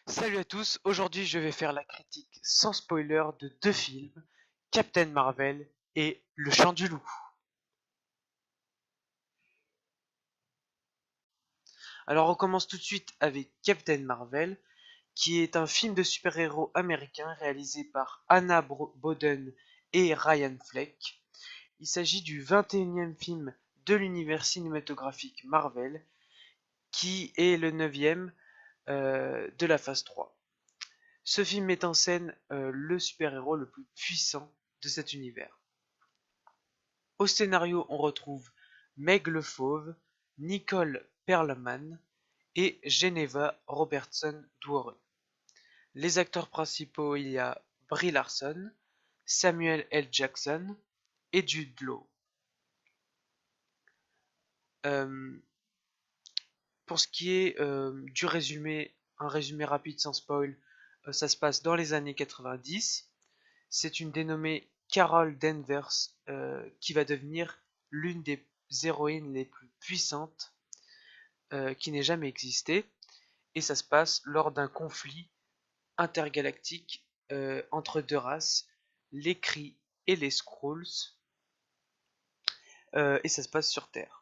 Salut à tous, aujourd'hui je vais faire la critique sans spoiler de deux films, Captain Marvel et Le Chant du Loup. Alors on commence tout de suite avec Captain Marvel, qui est un film de super-héros américain réalisé par Anna Boden et Ryan Fleck. Il s'agit du 21e film de l'univers cinématographique Marvel, qui est le 9e de la phase 3. Ce film met en scène le super-héros le plus puissant de cet univers. Au scénario, on retrouve Meg le Fauve, Nicole Perlman et Geneva Robertson-Dworet. Les acteurs principaux, il y a Brie Larson, Samuel L. Jackson et Jude Law. Euh, pour ce qui est du résumé, un résumé rapide sans spoil, ça se passe dans les années 90. C'est une dénommée Carol Danvers qui va devenir l'une des héroïnes les plus puissantes qui n'ait jamais existé. Et ça se passe lors d'un conflit intergalactique entre deux races, les Kree et les Skrulls. Et ça se passe sur Terre.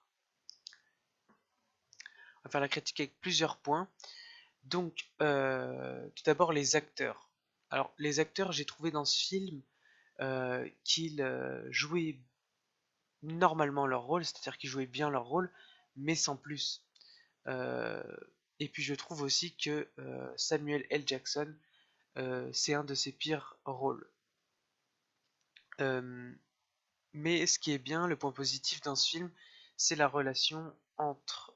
On va faire la critique avec plusieurs points. Donc, tout d'abord, les acteurs. Alors, les acteurs, j'ai trouvé dans ce film qu'ils jouaient normalement leur rôle, c'est-à-dire qu'ils jouaient bien leur rôle, mais sans plus. Euh, et puis je trouve aussi que Samuel L. Jackson, c'est un de ses pires rôles. Euh, mais ce qui est bien, le point positif dans ce film, c'est la relation entre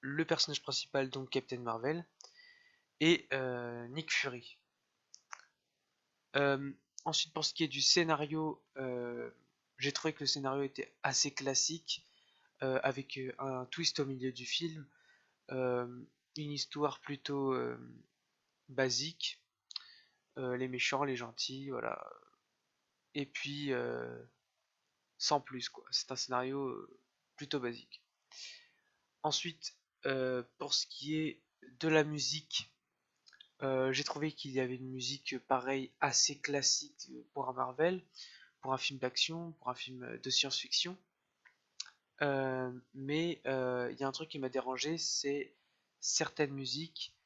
le personnage principal, donc Captain Marvel, et Nick Fury. Euh, Ensuite, pour ce qui est du scénario, j'ai trouvé que le scénario était assez classique, avec un twist au milieu du film, euh, une histoire plutôt basique, les méchants, les gentils, voilà. Et puis, sans plus, quoi. C'est un scénario plutôt basique. Ensuite, pour ce qui est de la musique, j'ai trouvé qu'il y avait une musique pareil assez classique pour un Marvel, pour un film d'action, pour un film de science-fiction. Mais il y a un truc qui m'a dérangé, c'est certaines musiques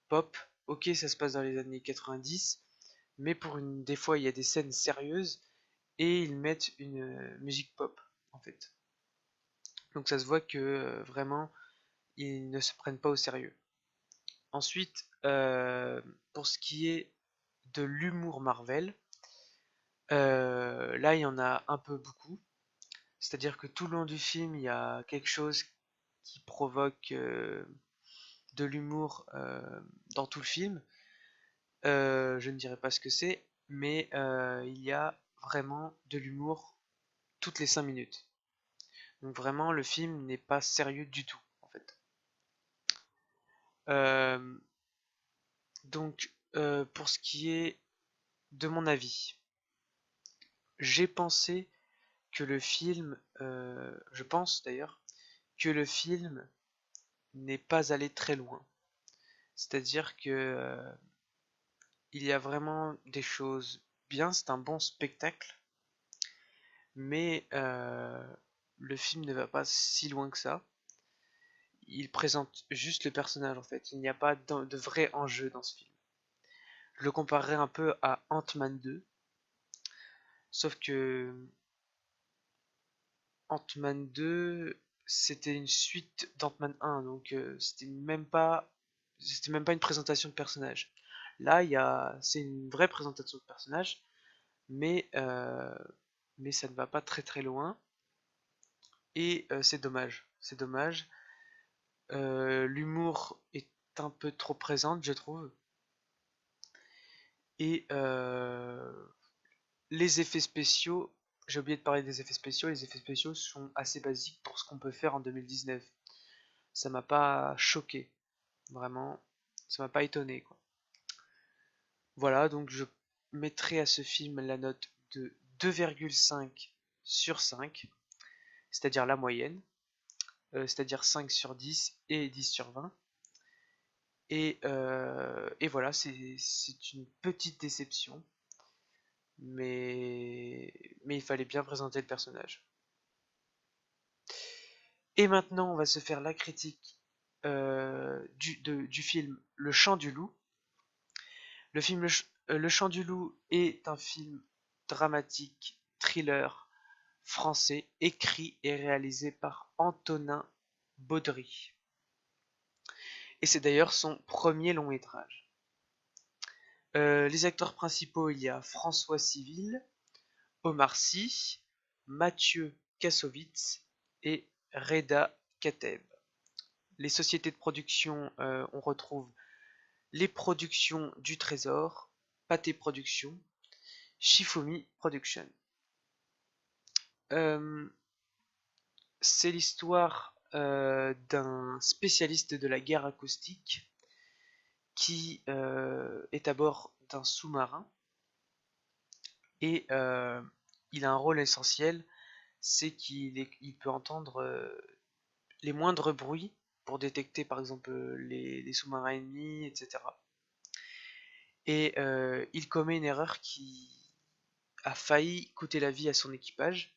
pop. Ok, ça se passe dans les années 90, mais des fois il y a des scènes sérieuses et ils mettent une musique pop en fait. Donc ça se voit que vraiment ils ne se prennent pas au sérieux. Ensuite, pour ce qui est de l'humour Marvel, là il y en a un peu beaucoup. C'est-à-dire que tout le long du film, il y a quelque chose qui provoque de l'humour dans tout le film. Je ne dirais pas ce que c'est, mais il y a vraiment de l'humour toutes les 5 minutes. Donc vraiment, le film n'est pas sérieux du tout, en fait. Euh, pour ce qui est de mon avis, j'ai pensé que le film, je pense d'ailleurs, que le film n'est pas allé très loin. C'est-à-dire que il y a vraiment des choses bien, c'est un bon spectacle, mais le film ne va pas si loin que ça. Il présente juste le personnage en fait. Il n'y a pas de vrai enjeu dans ce film. Je le comparerais un peu à Ant-Man 2, sauf que Ant-Man 2, c'était une suite d'Ant-Man 1, donc c'était même pas une présentation de personnage. Là, c'est une vraie présentation de personnage, mais mais ça ne va pas très très loin et c'est dommage. C'est dommage. L'humour est un peu trop présente, je trouve, et les effets spéciaux. J'ai oublié de parler des effets spéciaux. Les effets spéciaux sont assez basiques pour ce qu'on peut faire en 2019. Ça m'a pas choqué, vraiment, ça m'a pas étonné quoi. Voilà, donc je mettrai à ce film la note de 2,5 sur 5, c'est-à-dire la moyenne, c'est-à-dire 5 sur 10 et 10 sur 20. Et voilà, c'est une petite déception, mais il fallait bien présenter le personnage. Et maintenant, on va se faire la critique du film Le Chant du Loup. Le film Le Chant du Loup est un film dramatique, thriller français, écrit et réalisé par Antonin Baudry. Et c'est d'ailleurs son premier long métrage. Les acteurs principaux, il y a François Civil, Omar Sy, Mathieu Kassovitz et Reda Kateb. Les sociétés de production, on retrouve les productions du Trésor, Pathé Productions, Shifumi Production. Euh, c'est l'histoire d'un spécialiste de la guerre acoustique qui est à bord d'un sous-marin et il a un rôle essentiel, c'est qu'il peut entendre les moindres bruits pour détecter par exemple les sous-marins ennemis, etc. Et il commet une erreur qui a failli coûter la vie à son équipage.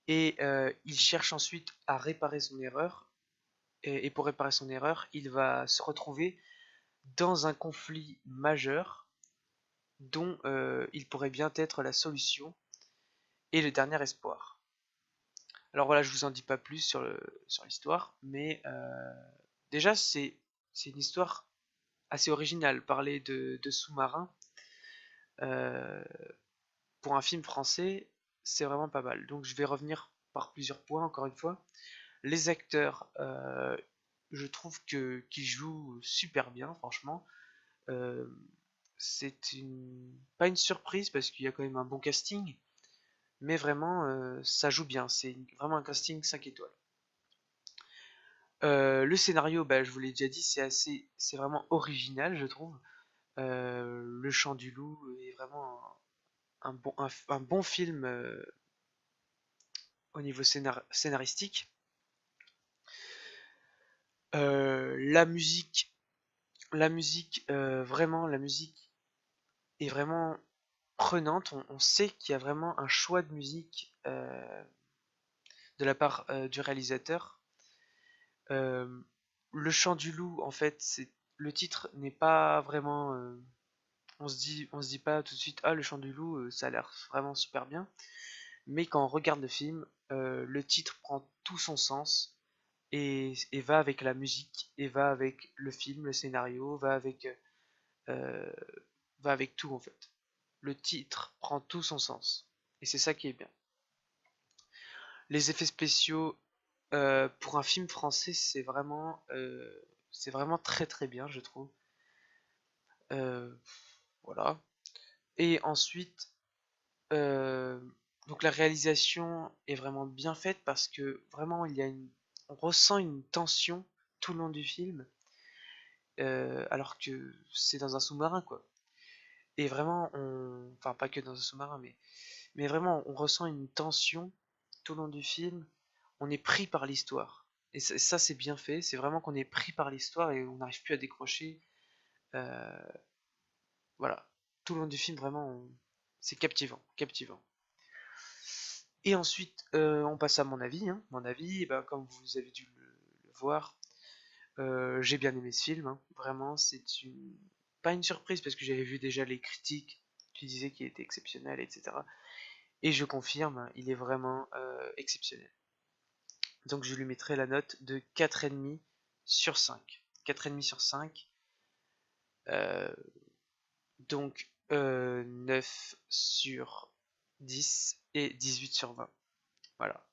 Et il cherche ensuite à réparer son erreur. Et pour réparer son erreur, il va se retrouver dans un conflit majeur dont il pourrait bien être la solution et le dernier espoir. Alors voilà, je vous en dis pas plus sur l'histoire, mais déjà c'est une histoire assez originale. Parler de sous-marins euh, pour un film français, c'est vraiment pas mal. Donc je vais revenir par plusieurs points encore une fois. Les acteurs, je trouve qu'ils jouent super bien, franchement. Euh, pas une surprise parce qu'il y a quand même un bon casting, mais vraiment ça joue bien. C'est vraiment un casting 5 étoiles. Le scénario, bah, je vous l'ai déjà dit, c'est vraiment original, je trouve. Le Chant du Loup est vraiment un bon film au niveau scénaristique. La musique, vraiment, la musique est vraiment prenante. On sait qu'il y a vraiment un choix de musique de la part du réalisateur. Euh, le Chant du Loup, en fait, le titre n'est pas vraiment. On se dit pas tout de suite, ah, le Chant du Loup, ça a l'air vraiment super bien. Mais quand on regarde le film, le titre prend tout son sens et va avec la musique, et va avec le film, le scénario, euh, va avec tout en fait. Le titre prend tout son sens. Et c'est ça qui est bien. Les effets spéciaux pour un film français, c'est vraiment très très bien, je trouve. Euh, voilà. Et ensuite, euh, donc la réalisation est vraiment bien faite parce que vraiment on ressent une tension tout le long du film, alors que c'est dans un sous-marin quoi. Et vraiment, enfin pas que dans un sous-marin, mais vraiment, on ressent une tension tout le long du film. On est pris par l'histoire. Et ça, c'est bien fait. C'est vraiment qu'on est pris par l'histoire et on n'arrive plus à décrocher. Euh, voilà. Tout le long du film, vraiment, c'est captivant, captivant. Et ensuite, on passe à mon avis. Hein. Mon avis, eh ben, comme vous avez dû le voir, j'ai bien aimé ce film. Hein. Vraiment, pas une surprise parce que j'avais vu déjà les critiques qui disaient qu'il était exceptionnel, etc. Et je confirme, il est vraiment exceptionnel. Donc je lui mettrai la note de 4,5 sur 5. 4,5 sur 5. Euh, donc 9 sur 10 et 18 sur 20. Voilà.